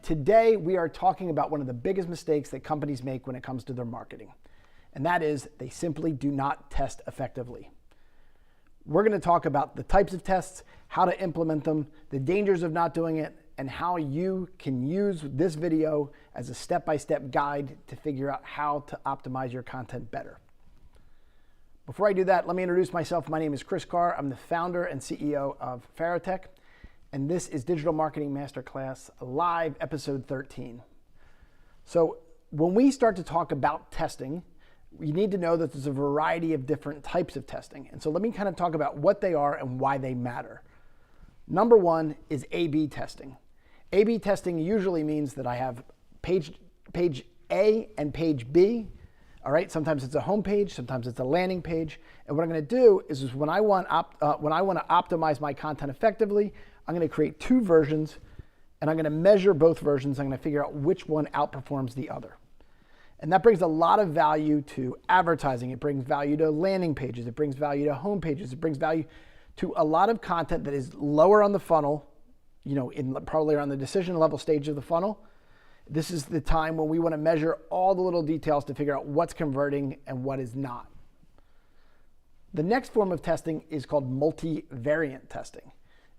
today we are talking about one of the biggest mistakes that companies make when it comes to their marketing, and that is they simply do not test effectively. We're going to talk about the types of tests, how to implement them, the dangers of not doing it, and how you can use this video as a step-by-step guide to figure out how to optimize your content better. Before I do that, let me introduce myself. My name is Chris Carr. I'm the founder and CEO of Farotech, and this is Digital Marketing Masterclass Live, episode 13. So when we start to talk about testing, we need to know that there's a variety of different types of testing. And so let me kind of talk about what they are and why they matter. Number one is A/B testing. A/B testing usually means that I have page A and page B. All right, sometimes it's a home page, sometimes it's a landing page. And what I'm going to do is when I want to optimize my content effectively, I'm going to create two versions, and I'm going to measure both versions. I'm going to figure out which one outperforms the other. And that brings a lot of value to advertising. It brings value to landing pages. It brings value to home pages. It brings value to a lot of content that is lower on the funnel, probably around the decision level stage of the funnel. This is the time when we want to measure all the little details to figure out what's converting and what is not. The next form of testing is called multivariate testing.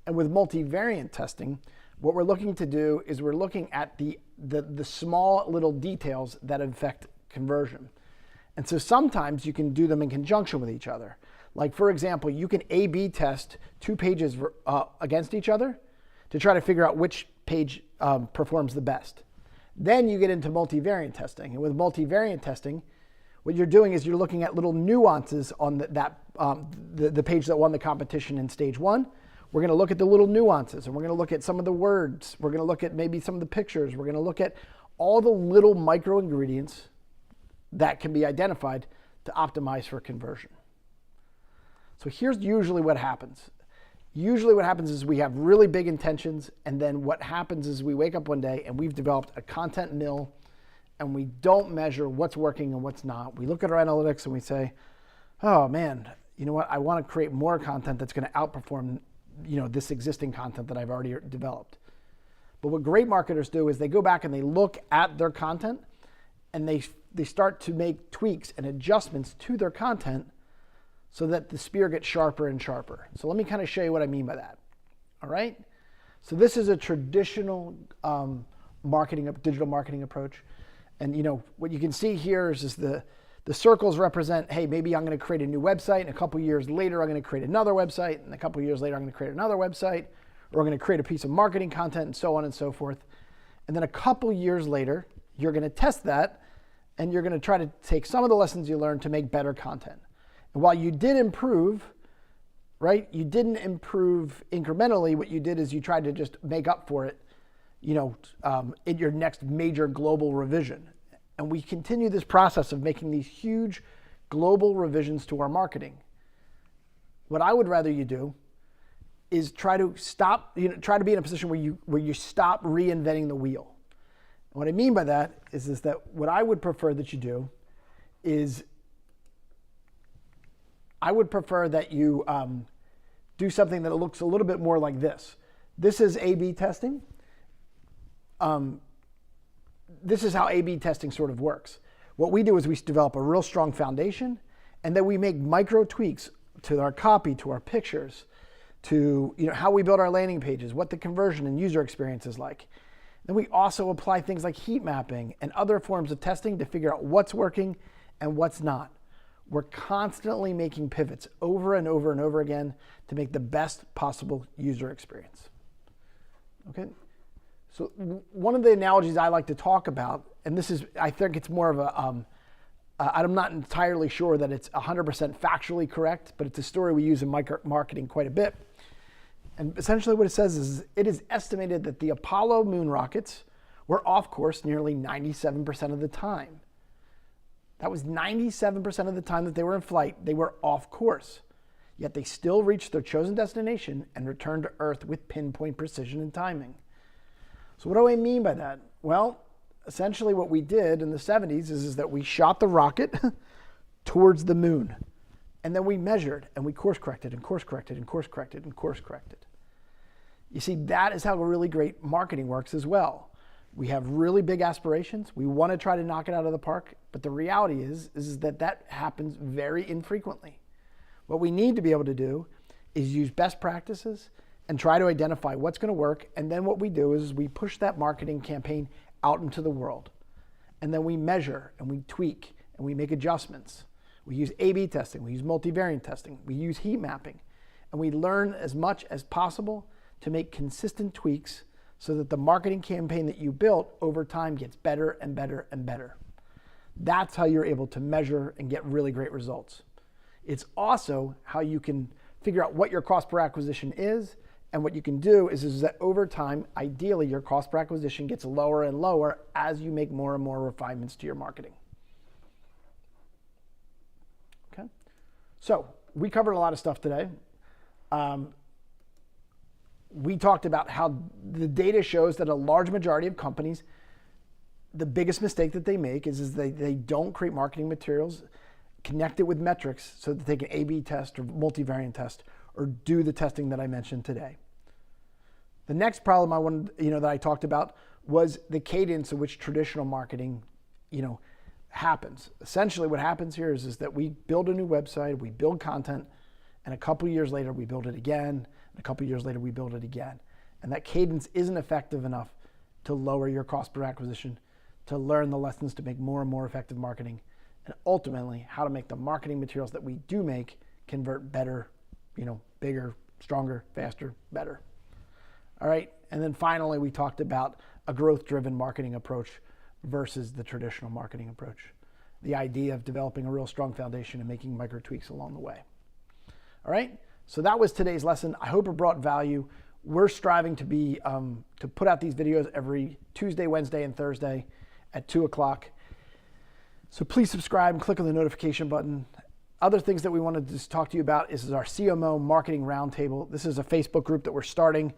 And with multivariate testing, what we're looking to do is we're looking at the small little details that affect conversion. And so sometimes you can do them in conjunction with each other. Like, for example, you can A/B test two pages against each other to try to figure out which page performs the best. Then you get into multivariate testing. And with multivariate testing, what you're doing is you're looking at little nuances on the page that won the competition in stage one. We're going to look at the little nuances, and we're going to look at some of the words. We're going to look at maybe some of the pictures. We're going to look at all the little micro ingredients that can be identified to optimize for conversion. So here's usually what happens. Usually what happens is we have really big intentions, and then what happens is we wake up one day and we've developed a content mill, and we don't measure what's working and what's not. We look at our analytics and we say, oh man, you know what? I want to create more content that's going to outperform this existing content that I've already developed. But what great marketers do is they go back and they look at their content, and they start to make tweaks and adjustments to their content so that the spear gets sharper and sharper. So let me kind of show you what I mean by that. All right? So this is a traditional digital marketing approach. And what you can see here is the circles represent, hey, maybe I'm going to create a new website, and a couple years later I'm going to create another website, and a couple years later I'm going to create another website, or I'm going to create a piece of marketing content, and so on and so forth. And then a couple years later, you're going to test that, and you're going to try to take some of the lessons you learned to make better content. And while you did improve, right, you didn't improve incrementally. What you did is you tried to just make up for it, in your next major global revision. And we continue this process of making these huge global revisions to our marketing. What I would rather you do is try to be in a position where you stop reinventing the wheel. And what I mean by that is that what I would prefer that you do is I would prefer that you do something that looks a little bit more like this. This is A/B testing. This is how A/B testing sort of works. What we do is we develop a real strong foundation, and then we make micro tweaks to our copy, to our pictures, to how we build our landing pages, what the conversion and user experience is like. Then we also apply things like heat mapping and other forms of testing to figure out what's working and what's not. We're constantly making pivots over and over and over again to make the best possible user experience. Okay? So one of the analogies I like to talk about, and I think it's more of I'm not entirely sure that it's 100% factually correct, but it's a story we use in marketing quite a bit. And essentially what it says is it is estimated that the Apollo moon rockets were off course nearly 97% of the time. That was 97% of the time that they were in flight, they were off course. Yet they still reached their chosen destination and returned to Earth with pinpoint precision and timing. So what do I mean by that? Well, essentially what we did in the 70s is that we shot the rocket towards the moon. And then we measured, and we course corrected, and course corrected, and course corrected, and course corrected. You see, that is how really great marketing works as well. We have really big aspirations. We want to try to knock it out of the park, but the reality is that happens very infrequently. What we need to be able to do is use best practices and try to identify what's going to work. And then what we do is we push that marketing campaign out into the world. And then we measure and we tweak and we make adjustments. We use A/B testing, we use multivariate testing, we use heat mapping, and we learn as much as possible to make consistent tweaks so that the marketing campaign that you built over time gets better and better and better. That's how you're able to measure and get really great results. It's also how you can figure out what your cost per acquisition is, and what you can do is that over time, ideally, your cost per acquisition gets lower and lower as you make more and more refinements to your marketing. Okay, so we covered a lot of stuff today. We talked about how the data shows that a large majority of companies, the biggest mistake that they make is they don't create marketing materials, connect it with metrics so that they can A/B test or multivariate test or do the testing that I mentioned today. The next problem I wanted, that I talked about was the cadence in which traditional marketing, happens. Essentially what happens here is that we build a new website, we build content, and a couple years later we build it again, and a couple years later we build it again. And that cadence isn't effective enough to lower your cost per acquisition, to learn the lessons to make more and more effective marketing, and ultimately how to make the marketing materials that we do make convert better, bigger, stronger, faster, better. All right, and then finally we talked about a growth-driven marketing approach versus the traditional marketing approach. The idea of developing a real strong foundation and making micro tweaks along the way. All right, so that was today's lesson. I hope it brought value. We're striving to be to put out these videos every Tuesday, Wednesday, and Thursday at 2 o'clock. So please subscribe and click on the notification button. Other things that we wanted to just talk to you about is our CMO Marketing Roundtable. This is a Facebook group that we're starting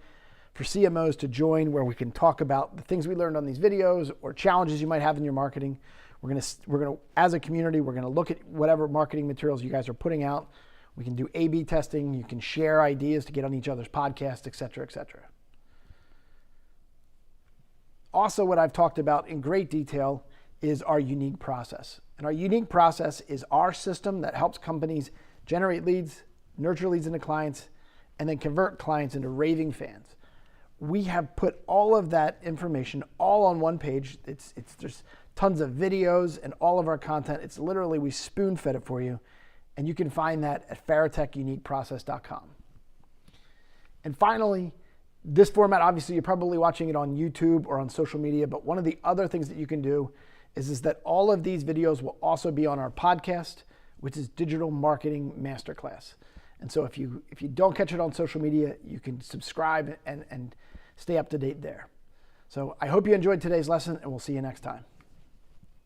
for CMOs to join, where we can talk about the things we learned on these videos or challenges you might have in your marketing. We're gonna, as a community, we're gonna look at whatever marketing materials you guys are putting out. We can do A/B testing. You can share ideas to get on each other's podcasts, et cetera, et cetera. Also, what I've talked about in great detail is our unique process. And our unique process is our system that helps companies generate leads, nurture leads into clients, and then convert clients into raving fans. We have put all of that information all on one page. There's tons of videos and all of our content. It's literally, we spoon fed it for you. And you can find that at faratechuniqueprocess.com. And finally, this format, obviously you're probably watching it on YouTube or on social media, but one of the other things that you can do is that all of these videos will also be on our podcast, which is Digital Marketing Masterclass. And so if you don't catch it on social media, you can subscribe and stay up to date there. So I hope you enjoyed today's lesson, and we'll see you next time.